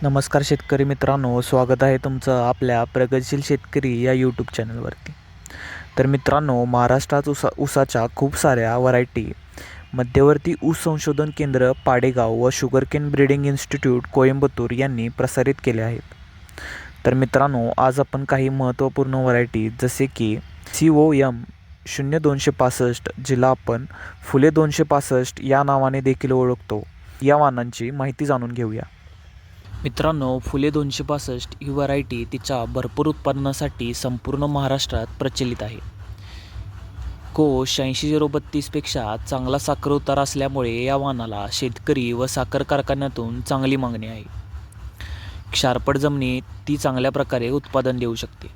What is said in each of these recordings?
नमस्कार शेतकरी मित्रांनो, स्वागत आहे तुमचं आपल्या प्रगतशील शेतकरी या यूट्यूब चॅनलवरती. तर मित्रांनो, महाराष्ट्रात ऊसाच्या खूप साऱ्या व्हरायटी मध्यवर्ती ऊस संशोधन केंद्र पाडेगाव व शुगरकेन ब्रीडिंग इन्स्टिट्यूट कोइंबतूर यांनी प्रसारित केले आहेत. तर मित्रांनो, आज आपण काही महत्त्वपूर्ण व्हरायटी जसे की COM 0265 जिला आपण फुले 265 या नावाने देखील ओळखतो, या वाणांची माहिती जाणून घेऊया. मित्रांनो, फुले 265 ही व्हरायटी तिच्या भरपूर उत्पादनासाठी संपूर्ण महाराष्ट्रात प्रचलित आहे. कोश 80-032पेक्षा चांगला साखर उतारा असल्यामुळे या वाणाला शेतकरी व साखर कारखान्यातून चांगली मागणी आहे. क्षारपड जमिनीत ती चांगल्या प्रकारे उत्पादन देऊ शकते.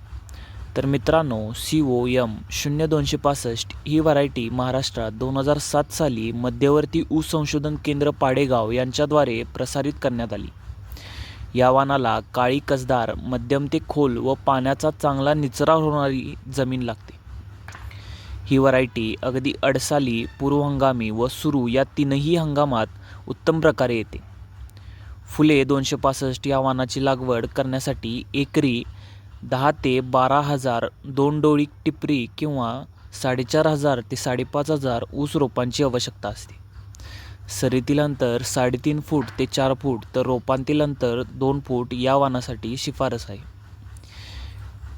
तर मित्रांनो, COM 0265 ही व्हरायटी महाराष्ट्रात 2007 साली मध्यवर्ती ऊस संशोधन केंद्र पाडेगाव यांच्याद्वारे प्रसारित करण्यात आली. या वाणाला काळी कसदार, मध्यम ते खोल व पाण्याचा चांगला निचरा होणारी जमीन लागते. ही व्हरायटी अगदी अडसाली, पूर्व हंगामी व सुरू या तीनही हंगामात उत्तम प्रकारे येते. फुले 265 या वाणाची लागवड करण्यासाठी एकरी 10 ते 12,000 दोन डोळी टिपरी किंवा 4,500 ते 5,500 ऊस रोपांची आवश्यकता असते. सरीतील अंतर 3.5 फूट ते 4 फूट तर रोपांतील अंतर 2 फूट या वाणासाठी शिफारस आहे.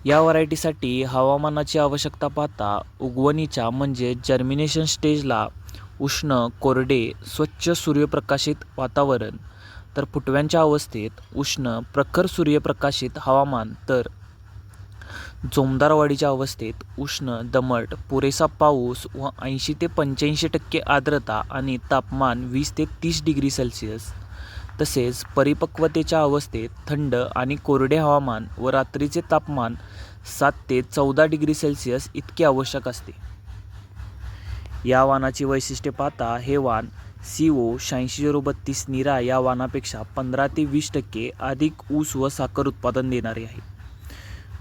या व्हरायटीसाठी हवामानाची आवश्यकता पाहता उगवणीच्या म्हणजे जर्मिनेशन स्टेजला उष्ण, कोरडे, स्वच्छ सूर्यप्रकाशित वातावरण, तर फुटव्यांच्या अवस्थेत उष्ण, प्रखर सूर्यप्रकाशित हवामान, तर जोमदार वाढीच्या अवस्थेत उष्ण, दमट, पुरेसा पाऊस व 80 ते 85% आर्द्रता आणि तापमान 20 ते 30 डिग्री सेल्सिअस, तसेच परिपक्वतेच्या अवस्थेत थंड आणि कोरडे हवामान व रात्रीचे तापमान 7 ते 14 डिग्री सेल्सिअस इतके आवश्यक असते. या वाणाची वैशिष्ट्ये पाहता हे वाण CO 86-032 नीरा या वाणापेक्षा 15 ते 20% अधिक ऊस व साखर उत्पादन देणारे आहे.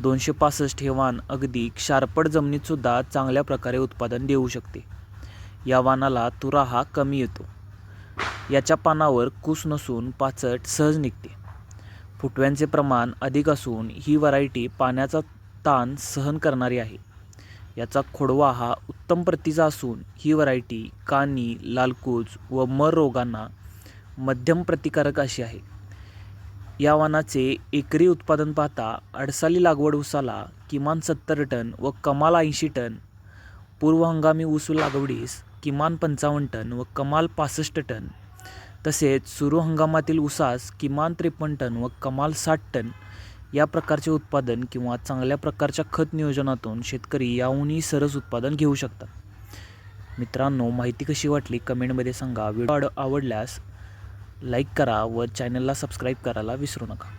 265 हे वाण अगदी क्षारपड जमिनीत सुद्धा चांगल्या प्रकारे उत्पादन देऊ शकते. या वाणाला तुरा हा कमी येतो. याच्या पानावर कूस नसून पाचट सहज निघते. फुटव्यांचे प्रमाण अधिक असून ही व्हरायटी पाण्याचा ताण सहन करणारी आहे. याचा खोडवा हा उत्तम प्रतीचा असून ही व्हरायटी कानी, लालकूज व मर रोगांना मध्यम प्रतिकारक अशी आहे. या वाणाचे एकरी उत्पादन पाहता अडसाली लागवड ऊसाला किमान 70 टन व कमाल 80 टन, पूर्व हंगामी ऊस लागवडीस किमान 55 टन व कमाल 65 टन, तसेच सुरू हंगामातील ऊसास किमान 53 टन व कमाल 60 टन या प्रकारचे उत्पादन किंवा चांगल्या प्रकारच्या खत नियोजनातून शेतकरी याहूनही सरस उत्पादन घेऊ शकतात. मित्रांनो, माहिती कशी वाटली कमेंटमध्ये सांगा. व्हिडिओ आवडल्यास लाईक करा व चॅनलला सबस्क्राईब करायला विसरू नका.